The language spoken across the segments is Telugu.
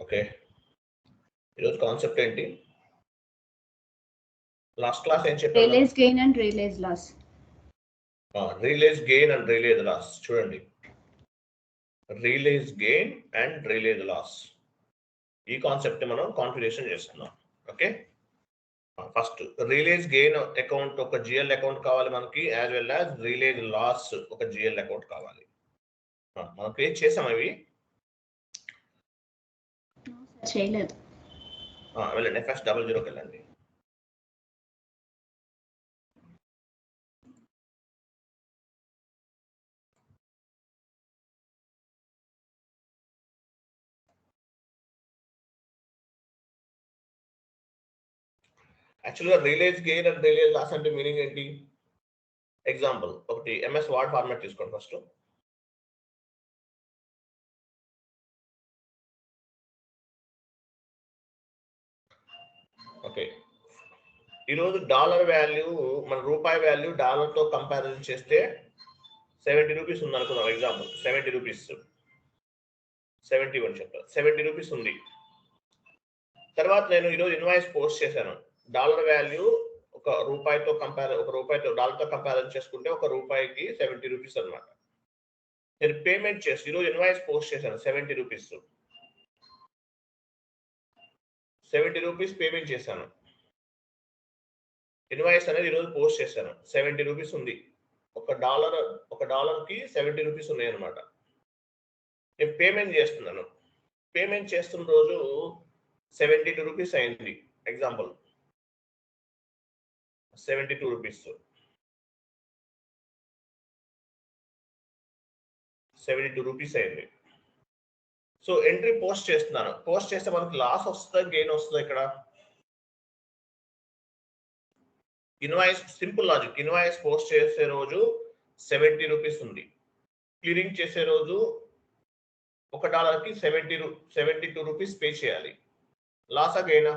ఓకే, ఈరోజు కాన్సెప్ట్ ఏంటి? లాస్ట్ క్లాస్ ఏం చెప్పారు? Realise gain and realise loss. Realise gain and realise loss. చూడండి, realise gain and realise loss, ఈ కాన్సెప్ట్ మనం కాన్ఫిగరేషన్ చేస్తున్నాం. Okay, first realise gain account ఒక జిఎల్ అకౌంట్ కావాలి మనకి, as well as realise loss ఒక జిఎల్ అకౌంట్ కావాలి. మనం క్రియేట్ చేసాం అవి. చేయలేదు. వెళ్ళండి, FS00కి వెళ్ళండి. యాక్చువల్గా realize gain and realise loss అంటే మీనింగ్ ఏంటి? ఎగ్జాంపుల్ ఒకటి MS వర్డ్ ఫార్మాట్ తీసుకోండి ఫస్ట్. ఓకే, ఈరోజు డాలర్ వాల్యూ, మన రూపాయి వాల్యూ డాలర్తో కంపారిజన్ చేస్తే 70 రూపీస్ ఉంది అనుకున్నాం. ఎగ్జాంపుల్ 70 రూపీస్, 71 చెప్పారు, 70 రూపీస్ ఉంది. తర్వాత నేను ఈరోజు ఇన్వాయిస్ పోస్ట్ చేశాను. డాలర్ వాల్యూ ఒక రూపాయితో డాలర్తో కంపారిజన్ చేసుకుంటే ఒక రూపాయికి 70 రూపీస్ అనమాట. నేను పేమెంట్ చేసి ఈరోజు ఇన్వాయిస్ పోస్ట్ చేశాను 70 రూపీస్, 70 రూపీస్ పేమెంట్ చేశాను. ఇన్వాయిస్ అనేది ఈరోజు పోస్ట్ చేశాను, 70 రూపీస్ ఉంది. ఒక డాలర్కి 70 రూపీస్ ఉన్నాయి అనమాట. నేను పేమెంట్ చేస్తున్నాను. పేమెంట్ చేస్తున్న రోజు 72 రూపీస్ అయింది. ఎగ్జాంపుల్ 72 రూపీస్, 72 రూపీస్ అయింది. సో ఎంట్రీ పోస్ట్ చేస్తున్నాను. పోస్ట్ చేస్తే మనకి లాస్ వస్తుందా గెయిన్ వస్తుందా? ఇక్కడ invoice simple logic. Invoice post చేసే రోజు 70 రూపీస్ ఉంది. క్లియరింగ్ చేసే రోజు ఒక డాలర్కి 72 రూపీస్ పే చేయాలి. లాసా గెయినా?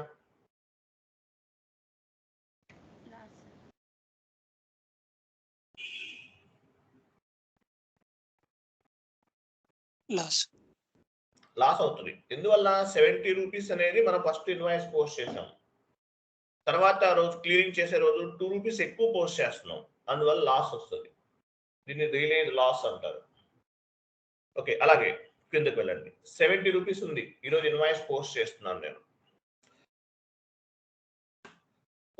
లాస్ అవుతుంది. ఎందువల్ల? 70 రూపీస్ అనేది మనం ఫస్ట్ ఇన్వాయిస్ పోస్ట్ చేసాం. తర్వాత రోజు క్లియరింగ్ చేసే రోజు 2 రూపీస్ ఎక్కువ పోస్ట్ చేస్తున్నాం, అందువల్ల లాస్ వస్తుంది. దీన్ని రియలైజ్ లాస్ అంటారు. ఓకే, అలాగే కిందకి వెళ్ళండి. 70 రూపీస్ ఉంది, ఈరోజు ఇన్వాయిస్ పోస్ట్ చేస్తున్నాను నేను.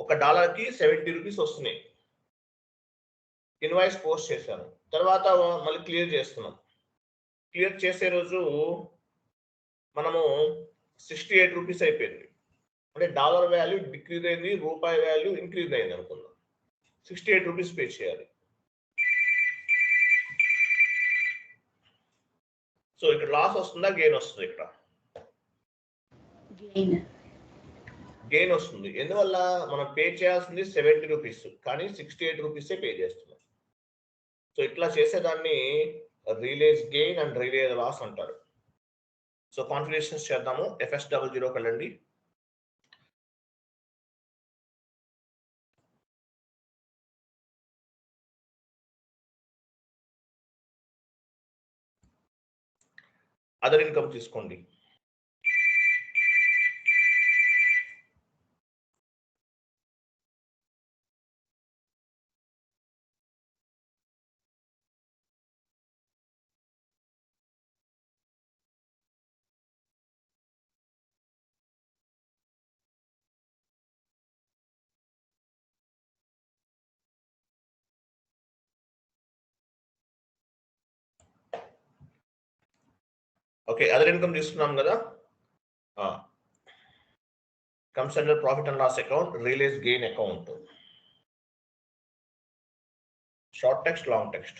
ఒక డాలర్కి 70 రూపీస్ వస్తున్నాయి. ఇన్వాయిస్ పోస్ట్ చేశాను, తర్వాత మళ్ళీ క్లియర్ చేస్తున్నాం. క్లియర్ చేసే రోజు మనము 68 రూపీస్ అయిపోయింది. అంటే డాలర్ వాల్యూ డిక్రీజ్ అయింది, రూపాయి వాల్యూ ఇంక్రీజ్ అయింది అనుకుందాం. 68 రూపీస్ పే చేయాలి. సో ఇక్కడ లాస్ వస్తుందా గెయిన్ వస్తుంది? ఇక్కడ గెయిన్ వస్తుంది. ఎందువల్ల? మనం పే చేయాల్సింది 70 రూపీస్, కానీ 68 రూపీసే పే చేస్తున్నాం. సో ఇట్లా చేసేదాన్ని realize gain and realise loss అంటారు. సో కాన్ఫిగరేషన్స్ చేద్దాము. FS00కి వెళ్ళండి. అదర్ ఇన్కమ్ తీసుకోండి. ఓకే, అదర్ ఇన్కమ్ తీసుకున్నాం కదా. Comes under profit and loss account, realize gain account. Short text, long text.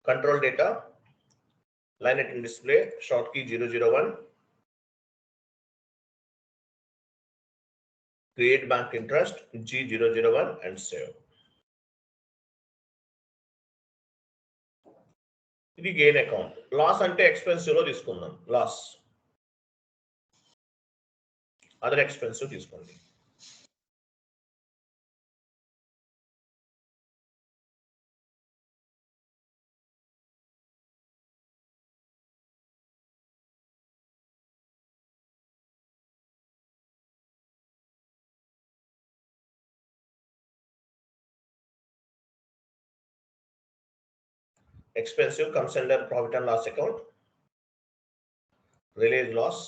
Control data, line item display, short key 001, create bank interest G001 and save. ఇది గెయిన్ అకౌంట్. లాస్ అంటే ఎక్స్పెన్స్ లో తీసుకుందాం. లాస్ అదర్ ఎక్స్పెన్స్ తీసుకోండి. Expensive comes under profit and loss account. Realized loss.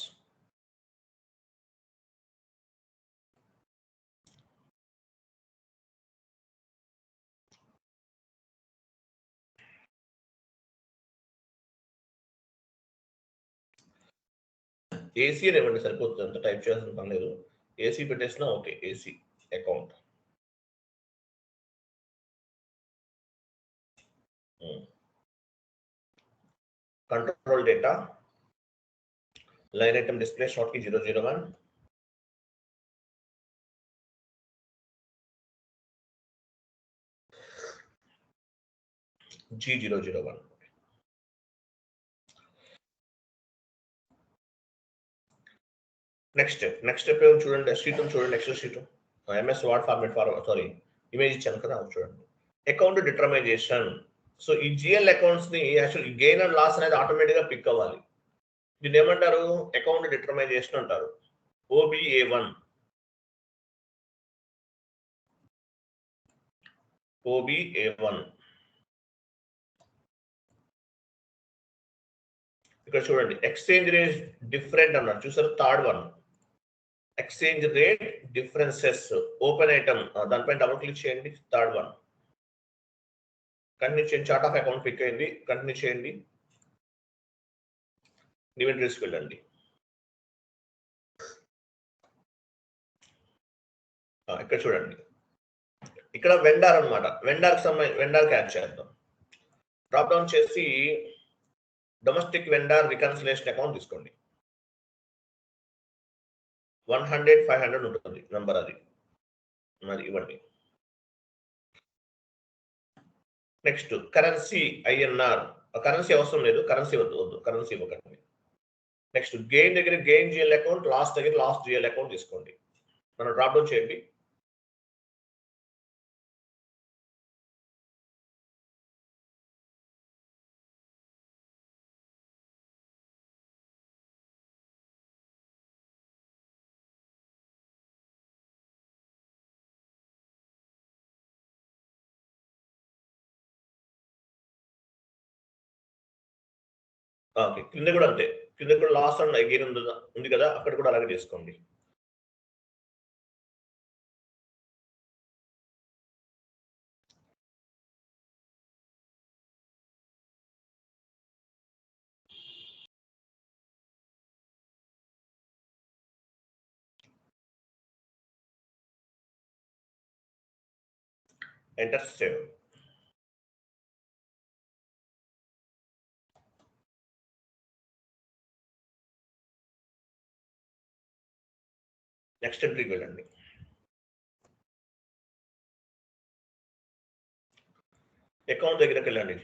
AC అని ఇవ్వండి సరిపోతుంది, అంత టైప్ చేయాల్సిన పని లేదు. ఏసీ పెట్టేసినా okay. AC account. Control data line item display short కి 001. G001. నెక్స్ట్ స్టెప్ ఏమో చూడండి. షీట్ చూడండి, Excel sheet MS Word format sorry image ఇచ్చాను కదా, చూడండి. Account determination. సో ఈ జిఎల్ అకౌంట్స్ ని యాక్చువల్ గెయిన్ అండ్ లాస్ అనేది ఆటోమేటిక్ గా పిక్ అవ్వాలి. దీన్ని ఏమంటారు? అకౌంట్ డిటర్మైజేషన్ అంటారు. OBA1 ఇక్కడ చూడండి. ఎక్స్చేంజ్ రేట్ డిఫరెంట్ అన్నారు, చూసారు? Third one exchange rate differences open item, దానిపైన డబుల్ క్లిక్ చేయండి. థర్డ్ వన్ కంటిన్యూ చేయండి. చార్ట్ ఆఫ్ అకౌంట్ పిక్ అయింది, కంటిన్యూ చేయండి. ఇన్వెంటరీస్కి వెళ్ళండి. ఇక్కడ చూడండి, ఇక్కడ వెండార్ అనమాట. వెండార్ యాడ్ చేద్దాం. డ్రాప్ డౌన్ చేసి డొమెస్టిక్ వెండార్ రికన్సిలేషన్ అకౌంట్ తీసుకోండి. 100 500 ఉంటుంది నంబర్, అది మరి ఇవ్వండి. Next currency INR. కరెన్సీ అవసరం లేదు, కరెన్సీ వద్దు, కరెన్సీ ఇవ్వకండి. నెక్స్ట్ గెయిన్ దగ్గర గెయిన్ జిఎల్ అకౌంట్, లాస్ దగ్గర లాస్ జిఎల్ అకౌంట్ తీసుకోండి. మనం డ్రాప్ డౌన్ చేయండి. ఓకే, కింద కూడా అంతే. కింద కూడా లాస్ అండ్ గెయిన్ ఉంది కదా, అక్కడ కూడా అలాగే చేసుకోండి. Enter save. నెక్స్ట్ ఎంట్రీకి వెళ్ళండి. అకౌంట్ దగ్గరికి వెళ్ళండి,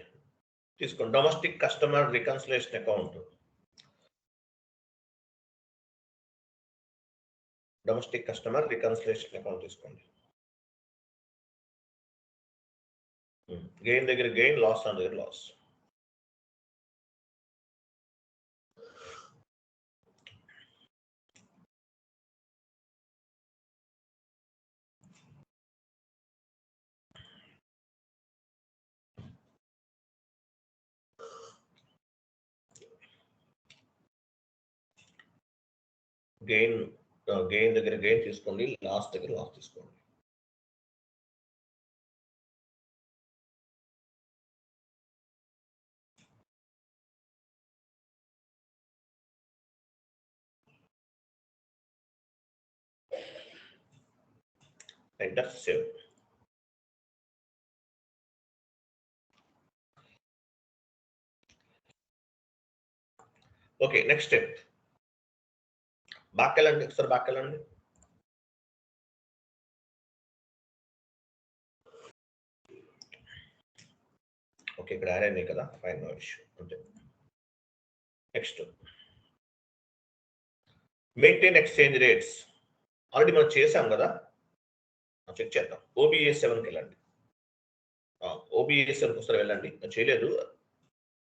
తీసుకోండి. Domestic customer reconciliation account. Domestic customer reconciliation account తీసుకోండి. గెయిన్ దగ్గర గెయిన్, లాస్ అండ్ దగ్గర లాస్. గెయిన్ దగ్గర గెయిన్ తీసుకోండి, లాస్ దగ్గర లాస్ తీసుకోండి. Enter save. Okay, next step. Back వెళ్ళండి, ఒకసారి బ్యాక్ వెళ్ళండి. ఓకే, ఇక్కడ యాడ్ అయినాయి కదా, ఫైన్, నో ఇష్యూ, అంతే. Next maintain exchange rates. Already మనం చేసాం కదా, చెక్ చేద్దాం. OBA 7కి వెళ్ళండి. OBA 7కి ఒకసారి వెళ్ళండి. చేయలేదు.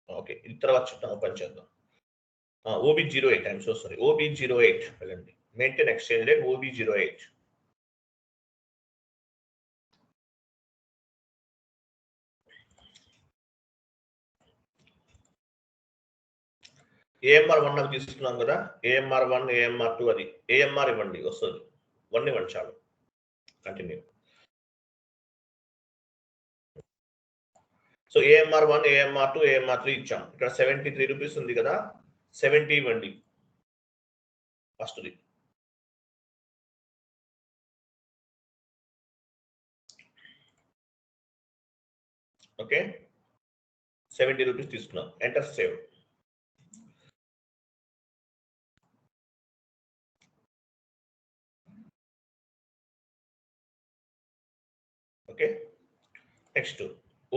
ఓకే, ఇది తర్వాత చెప్తాం, ఓపెన్ చేద్దాం. OB08, I'm so sorry, OB08 వెళ్ళండి. Maintain exchange rate OB08. AMR 1 అవి తీసుకున్నాం కదా, AMR 1, AMR 2, అది AMR ఇవ్వండి, వస్తుంది. 1 ఇవ్వండి చాలు. Continue. So AMR 1, AMR 2, AMR 3 ఇచ్చాం. ఇక్కడ 73 రూపీస్ ఉంది కదా, 70 ఇవ్వండి ఫస్ట్ది. ఓకే, 70 రూపీస్ తీసుకున్నాం. Enter save. Okay, next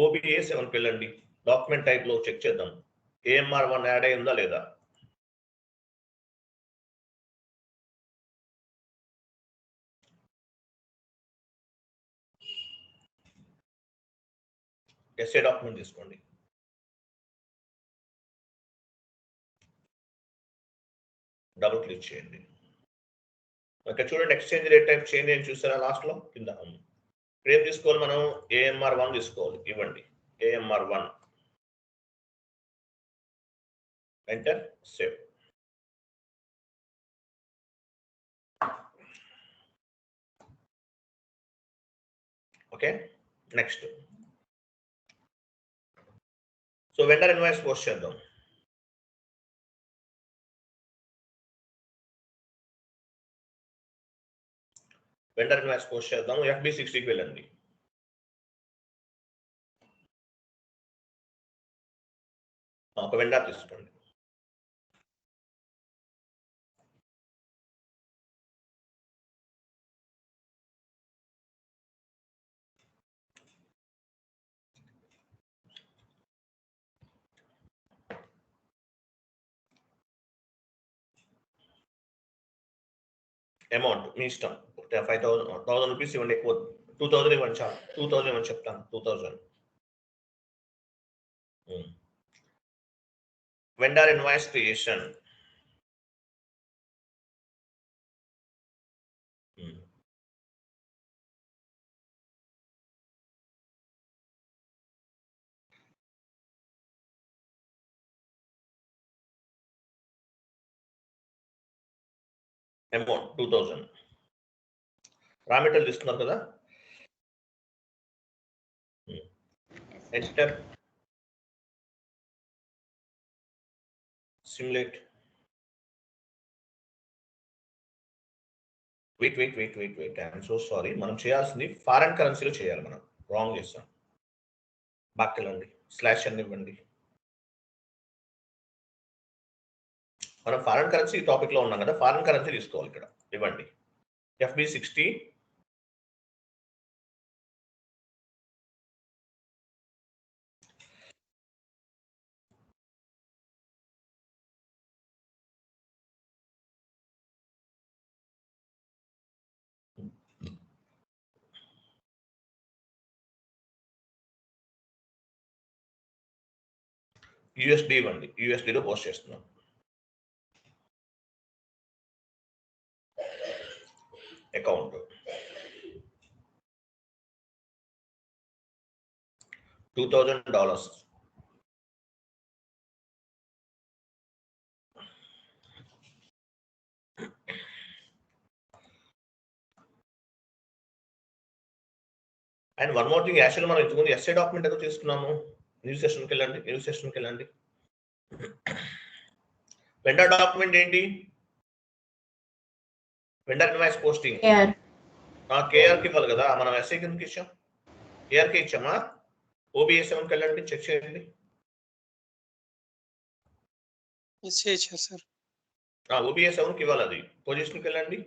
OBA 7కి వెళ్ళండి. డాక్యుమెంట్ టైప్ లో చెక్ చేద్దాం, AMR 1 యాడ్ అయిందా లేదా. ఎస్ఏ డాక్యుమెంట్ తీసుకోండి. డబుల్ క్లిక్ చేయండి. ఓకే, చూడండి ఎక్స్చేంజ్ రేట్ టైప్ చేంజ్ అని చూసారా లాస్ట్ లో కింద. ఇక్కడ ఏం తీసుకోవాలి మనం, AMR 1 తీసుకోవాలి. ఇవ్వండి AMR 1. Enter save. Okay, next. So vendor invoice post చేద్దాం. వెండర్ ఇన్వాయిస్ పోస్ట్ చేద్దాం. FB60కి వెళ్ళండి. ఒక వెండర్ తీసుకోండి. అమౌంట్ మీ ఇష్టం, 5,000 రూపీస్ ఇవ్వండి, ఎక్కువ 2,000 ఇవ్వండి చాలు. 2,000 ఇవ్వండి చెప్తాను, 2,000. Vendor invoice creation. Amount 2,000. Raw material తీసుకున్నారు కదా, enter. Simulate. Wait, I'm so sorry. మనం చేయాల్సింది ఫారెన్ కరెన్సీలో చేయాలి, మనం రాంగ్ చేస్తాం. బాక్ వెళ్ళండి, స్లాష్ అని ఇవ్వండి. మనం ఫారెన్ కరెన్సీ టాపిక్ లో ఉన్నాం కదా, ఫారెన్ కరెన్సీ తీసుకోవాలి. ఇక్కడ ఇవ్వండి FB60. USD ఇవ్వండి, USDలో పోస్ట్ చేస్తున్నాం. Account $2,000. And one more thing, actual మనం ఇంతకుముందు ఎస్ఏ డాక్యుమెంట్ ఏదో తీసుకున్నాము. న్యూ సెషన్కి వెళ్ళండి. వెండర్ డాక్యుమెంట్ ఏంటి, వెండర్ ఇన్వాయిస్ పోస్టింగ్. KRకి ఇవ్వాలి కదా, మనం ఎస్ఏ కిందకి ఇచ్చాం, KRకి ఇచ్చామా. OBA 7కి వెళ్ళండి, చెక్ చేయండి. OBA 7కి ఇవ్వాలి, అది పొజిషన్కి వెళ్ళండి.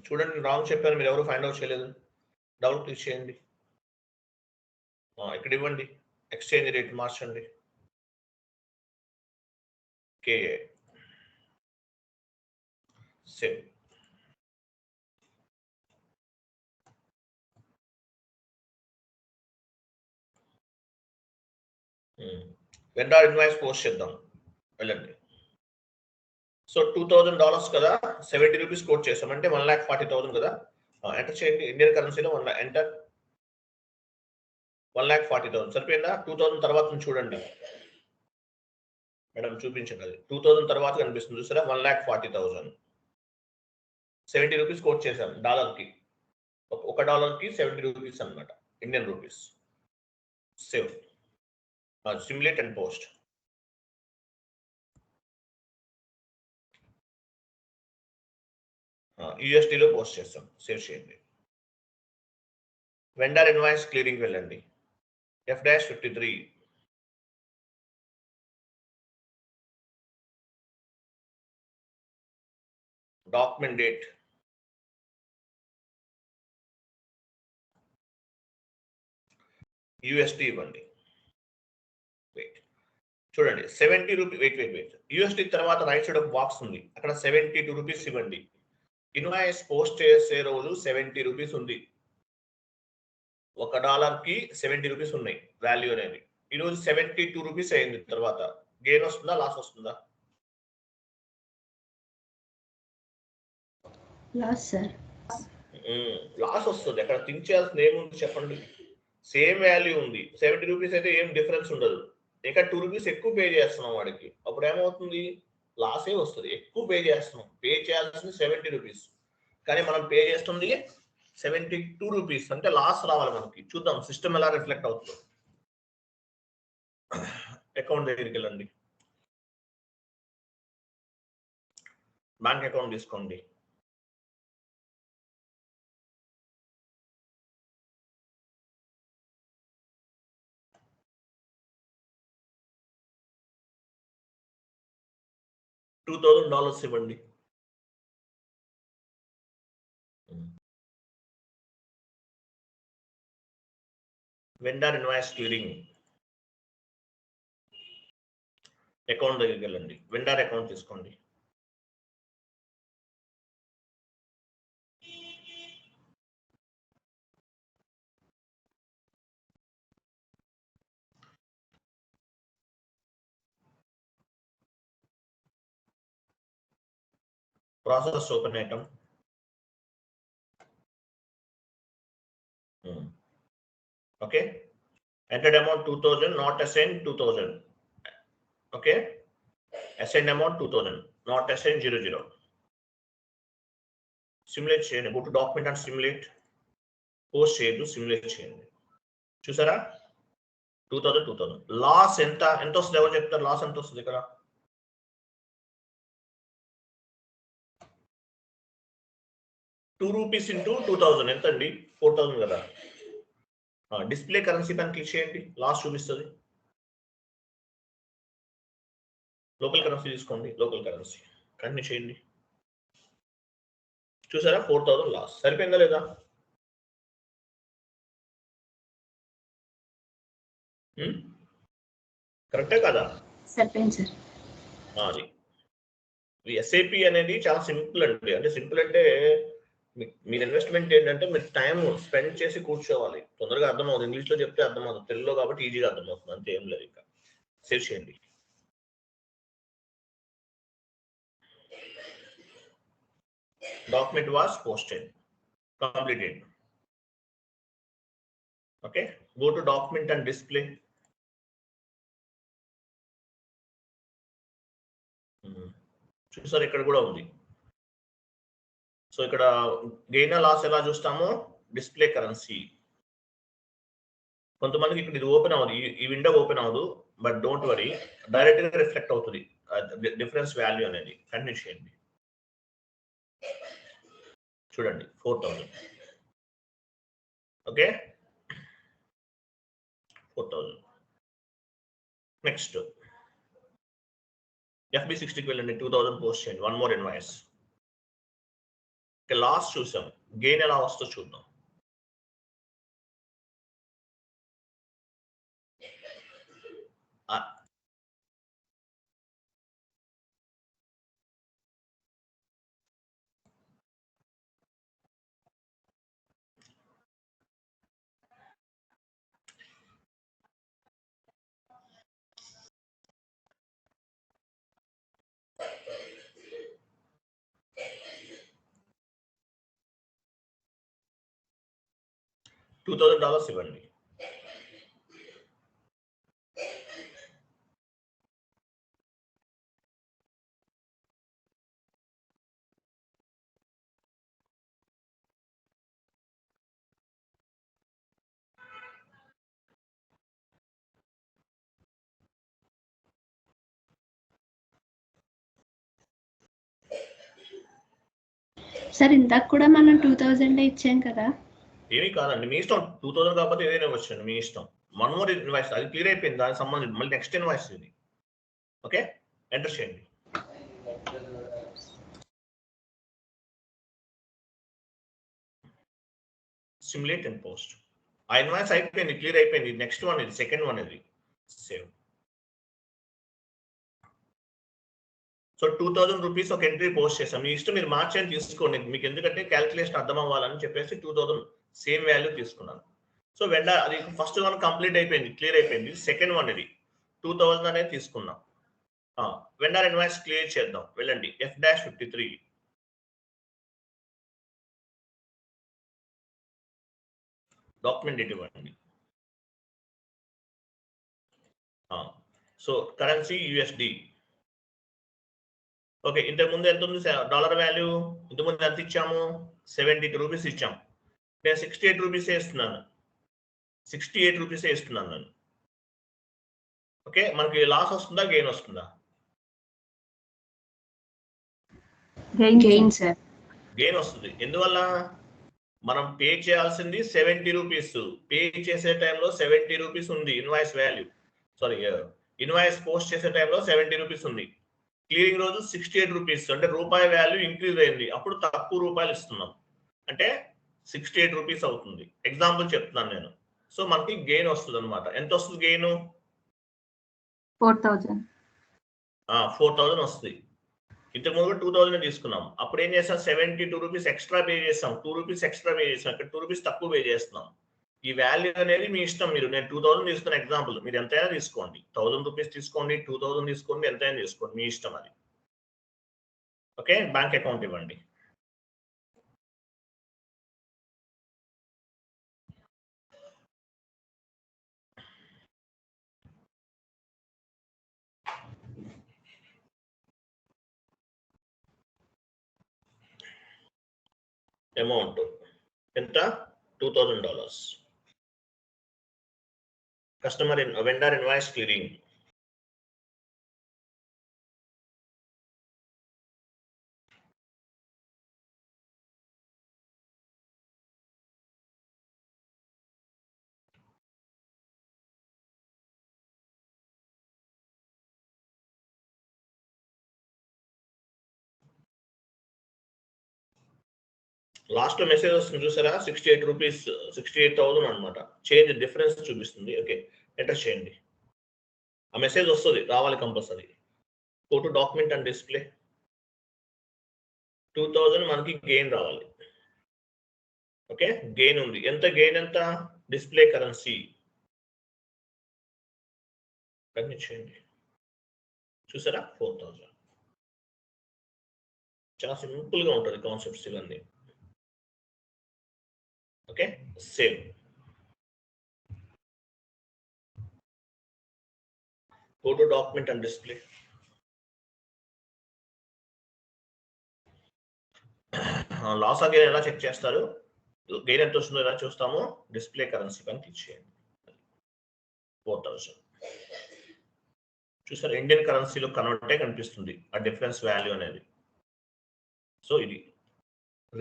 చూడండి, రాంగ్ చెప్పాను, మీరు ఎవరు ఫైండ్ అవుట్ చేయలేదు. డబుల్ క్లిక్ చేయండి. ఇక్కడ ఇవ్వండి, ఎక్స్చేంజ్ రేట్ మార్చండి, KA. Save. Vendor invoice post చేద్దాం, వెళ్ళండి. సో $2,000 కదా, 70 రూపీస్ కోట్ చేసాం అంటే 1,40,000 కదా. ఎంటర్ చేయండి ఇండియన్ కరెన్సీలో. ఎంటర్ 1,40,000 సరిపోయిందా? 2,000 తర్వాత చూడండి మేడం, చూపించండి. అది 2,000 తర్వాత కనిపిస్తుంది చూసారా, 1,40,000. 70 రూపీస్ కోట్ చేశాం డాలర్కి. $1కి 70 రూపీస్ అనమాట, Indian rupees. Save, simulate and post. యూఎస్డీలో పోస్ట్ చేస్తాం, సేవ్ చేయండి. వెండర్ ఇన్వాయిస్ క్లియరింగ్ వెళ్ళండి, F-53. డాక్యుమెంట్ డేట్, యూఎస్డి ఇవ్వండి. వెయిట్ చూడండి, 70 రూపీస్. వెయిట్ యూఎస్డి తర్వాత రైట్ సైడ్ ఒక బాక్స్ ఉంది, అక్కడ 72 రూపీస్ ఇవ్వండి. ఇన్వాయిస్ పోస్ట్ చేసే రోజు 70 రూపీస్ ఉంది. $1కి 70 రూపీస్ ఉన్నాయి వాల్యూ అనేది. ఈరోజు 72 రూపీస్ అయింది. తర్వాత గెయిన్ వస్తుందా, లాస్ వస్తుందా? Loss sir. లాస్ వస్తుంది. అక్కడ థింక్ చేయాల్సింది ఏముంది చెప్పండి. సేమ్ వాల్యూ ఉంది, 70 రూపీస్ అయితే ఏం డిఫరెన్స్ ఉండదు. ఇంకా 2 రూపీస్ ఎక్కువ పే చేస్తున్నాం వాడికి, అప్పుడు ఏమవుతుంది? లాసే వస్తుంది. ఎక్కువ పే చేస్తున్నాం, పే చేయాల్సింది 70 రూపీస్, కానీ మనం పే చేస్తుంది 72 రూపీస్, అంటే లాస్ రావాలి మనకి. చూద్దాం సిస్టమ్ ఎలా రిఫ్లెక్ట్ అవుతుందో. అకౌంట్ దగ్గరికి వెళ్ళండి, బ్యాంక్ అకౌంట్ తీసుకోండి. $2,000 ఇవ్వండి. వెండర్ ఇన్వాయిస్ క్లియరింగ్ అకౌంట్ దగ్గరికి వెళ్ళండి, వెండర్ అకౌంట్ తీసుకోండి. Process open item. Okay. Entered amount 2,000, not assigned 2,000. Okay. Assigned amount 2,000, not assigned 00. Simulate చేయండి. Go to document and simulate. Post చేయదు, simulate చేయండి. చూసారా 2,000. లాస్ ఎంత వస్తుంది? ఎవరు చెప్తారు లాస్ ఎంత వస్తుంది? ఇక్కడ ₹2 into 2,000 ఎంత అండి? 4,000 కదా. డిస్ప్లే కరెన్సీ పైన క్లిక్ చేయండి, లాస్ చూపిస్తుంది. లోకల్ కరెన్సీ తీసుకోండి, లోకల్ కరెన్సీ కంటిన్యూ చేయండి. చూసారా 4,000 లాస్. సరిపోయిందా లేదా? కరెక్టే కదా? సరిపోయింది సార్. అది ఎస్ఐపి అనేది చాలా సింపుల్ అండి. అంటే సింపుల్ అంటే మీరు ఇన్వెస్ట్మెంట్ ఏంటంటే మీరు టైం స్పెండ్ చేసి కూర్చోవాలి. తొందరగా అర్థమవుతుంది. ఇంగ్లీష్లో చెప్తే అర్థమవుతుంది, తెలుగులో కాబట్టి ఈజీగా అర్థమవుతుంది. అంతే, ఏం లేదు. ఇంకా సేవ్ చేయండి. Document was posted, completed. Okay, go to document and display. చూసారు ఇక్కడ కూడా ఉంది. సో ఇక్కడ గెయిన్ లాస్ ఎలా చూస్తామో, డిస్ప్లే కరెన్సీ. కొంతమందికి ఇక్కడ ఇది ఓపెన్ అవ్వదు, ఈ విండో ఓపెన్ అవ్వదు. బట్ డోంట్ వరీ, డైరెక్ట్ గా రిఫ్లెక్ట్ అవుతుంది డిఫరెన్స్ వాల్యూ అనేది. కంటిన్యూ చేయండి. చూడండి 4,000. ఓకే, 4,000. నెక్స్ట్ FB60కి వెళ్ళండి, 2,000 పోస్ట్ చేయండి. One more invoice. లాస్ చూసాం, గెయిన్ ఎలా వస్తుందో చూద్దాం. $2,000 ఇవ్వండి. సార్ ఇందాక కూడా మనం 2000 ఇచ్చాం కదా. ఏమీ కాదండి, మీ ఇష్టం. 2000 కాకపోతే ఏదైనా వచ్చండి, మీ ఇష్టం. వన్ మోర్ ఇన్వాయిస్, అది క్లియర్ అయిపోయింది, దానికి సంబంధించి మళ్ళీ నెక్స్ట్ ఇన్వాయిస్ ఇది. ఓకే, ఎంటర్ చేయండి. Simulate and post. ఆ ఇన్వాయిస్ అయిపోయింది, క్లియర్ అయిపోయింది. నెక్స్ట్ వన్ ఇది, సెకండ్ వన్ ఇది. సేవ్. సో 2000 రూపీస్ ఒక ఎంట్రీ పోస్ట్ చేసాం. మీ ఇష్టం, మీరు మార్చని తీసుకోండి, మీకు ఎందుకంటే క్యాల్కులేషన్ అర్థం అవ్వాలని చెప్పేసి 2000 సేమ్ వాల్యూ తీసుకున్నాను. సో వెండర్ అది ఫస్ట్ వన్ కంప్లీట్ అయిపోయింది, క్లియర్ అయిపోయింది. సెకండ్ వన్ ఇది 2000 అనేది తీసుకున్నాం. వెండర్ ఇన్వాయిస్ క్లియర్ చేద్దాం, వెళ్ళండి. F-53 డాక్యుమెంట్ ఇవ్వండి. So currency USD. ఓకే, ఇంతకుముందు ఎంత ఉంది డాలర్ వాల్యూ? ఇంతకుముందు ఎంత ఇచ్చాము? 72 రూపీస్ ఇచ్చాము. నేను 68 రూపీసే ఇస్తున్నాను, 68 రూపీసే ఇస్తున్నాను నేను. ఓకే, మనకి లాస్ వస్తుందా, గెయిన్ వస్తుందా? Gain sir. గెయిన్ వస్తుంది. ఎందువల్ల? మనం పే చేయాల్సింది 70 రూపీస్. పే చేసే టైంలో 70 రూపీస్ ఉంది invoice value. Sorry, invoice post చేసే టైంలో 70 రూపీస్ ఉంది. క్లియరింగ్ రోజు 68 రూపీస్, అంటే రూపాయి వాల్యూ ఇంక్రీజ్ అయింది. అప్పుడు తక్కువ రూపాయలు ఇస్తున్నాం, అంటే 68 రూపీస్ అవుతుంది. ఎగ్జాంపుల్ చెప్తున్నాను నేను. సో మనకి గెయిన్ వస్తుంది అనమాట. ఎంత వస్తుంది గెయిన్? 4000 వస్తుంది. ఇంతకు ముందు 2000 తీసుకున్నాం. అప్పుడు ఏం చేస్తాం? 72 రూపీస్ ఎక్స్ట్రా పే చేస్తాం, 2 రూపీస్ ఎక్స్ట్రా పే చేస్తాం. ఇక్కడ 2 రూపీస్ తక్కువ పే చేస్తున్నాం. ఈ వాల్యూ అనేది మీ ఇష్టం. మీరు, నేను 2000 తీసుకున్న ఎగ్జాంపుల్, మీరు ఎంతైనా తీసుకోండి. 1000 రూపీస్ తీసుకోండి, 2000 తీసుకోండి, ఎంతైనా తీసుకోండి, మీ ఇష్టం అది. ఓకే, బ్యాంక్ అకౌంట్ ఇవ్వండి. అమౌంట్ ఎంత? $2,000. Customer vendor invoice clearing. Last లో మెసేజ్ వస్తుంది చూసారా? 68 రూపీస్, 68,000 అనమాట. చేంజ్ డిఫరెన్స్ చూపిస్తుంది. ఓకే, ఎంటర్ చేయండి. ఆ మెసేజ్ వస్తుంది, రావాలి compulsory. Go to document and display. 2000 మనకి గెయిన్ రావాలి. ఓకే, గెయిన్ ఉంది. ఎంత గెయిన్? ఎంత? డిస్ప్లే కరెన్సీ చేయండి. చూసారా? 4000. చాలా సింపుల్ గా ఉంటుంది కాన్సెప్ట్స్ ఇవన్నీ. Okay, save. Go to document and display. Loss gain ఎలా చెక్ చేస్తారు? గెయిన్ ఎంత వస్తుందో ఎలా చూస్తాము? డిస్ప్లే కరెన్సీ పని క్లిక్ చేయండి. 4000. చూసారు, ఇండియన్ కరెన్సీలో కన్వర్టే కనిపిస్తుంది ఆ డిఫరెన్స్ వాల్యూ అనేది. సో ఇది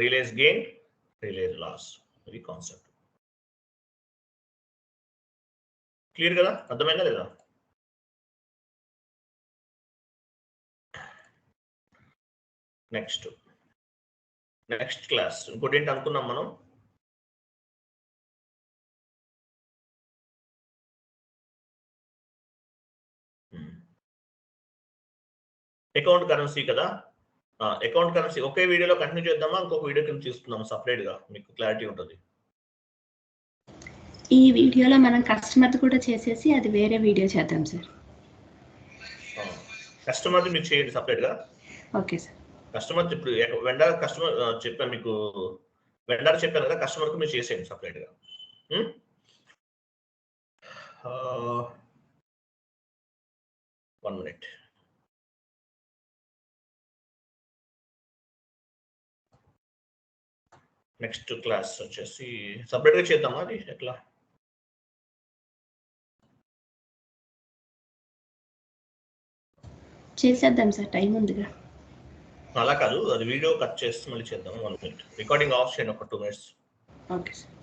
రియలైజ్ గెయిన్, రియలైజ్ లాస్, ఇది కాన్సెప్ట్. క్లియర్ కదా? అర్థమైందా లేదా? నెక్స్ట్ క్లాస్ ఇంకోటి ఏంటి అనుకున్నాం మనం? అకౌంట్ కరెన్సీ కదా. అకౌంట్ కరెన్సీ ఒకే వీడియోలో కంటిన్యూ చేద్దామా? ఇంకొక వీడియో కింద తీసుకుందాం సపరేట్ గా, మీకు క్లారిటీ ఉంటుంది. ఈ వీడియోలో మనం కస్టమర్ కూడా చేసేసి అది వేరే వీడియో చేద్దాం సార్. కస్టమర్ మీరు చేయండి సపరేట్ గా. Okay sir. కస్టమర్ ఇప్పుడు వెండర్ కస్టమర్ చెప్పాను మీకు, వెండర్ చెప్పాను కదా, కస్టమర్ కు మీరు చేసేయండి సపరేట్ గా. 1 minute. నెక్స్ట్ క్లాస్ వచ్చేసి సపరేట్గా చేద్దామా అది ఎట్లా? చేసేద్దాం సార్, టైం ఉందిగా. అలా కాదు, అది వీడియో కట్ చేసి మళ్ళీ చేద్దాం. 1 minute రికార్డింగ్ ఆఫ్ చేయండి, ఒక 2 minutes. Okay sir.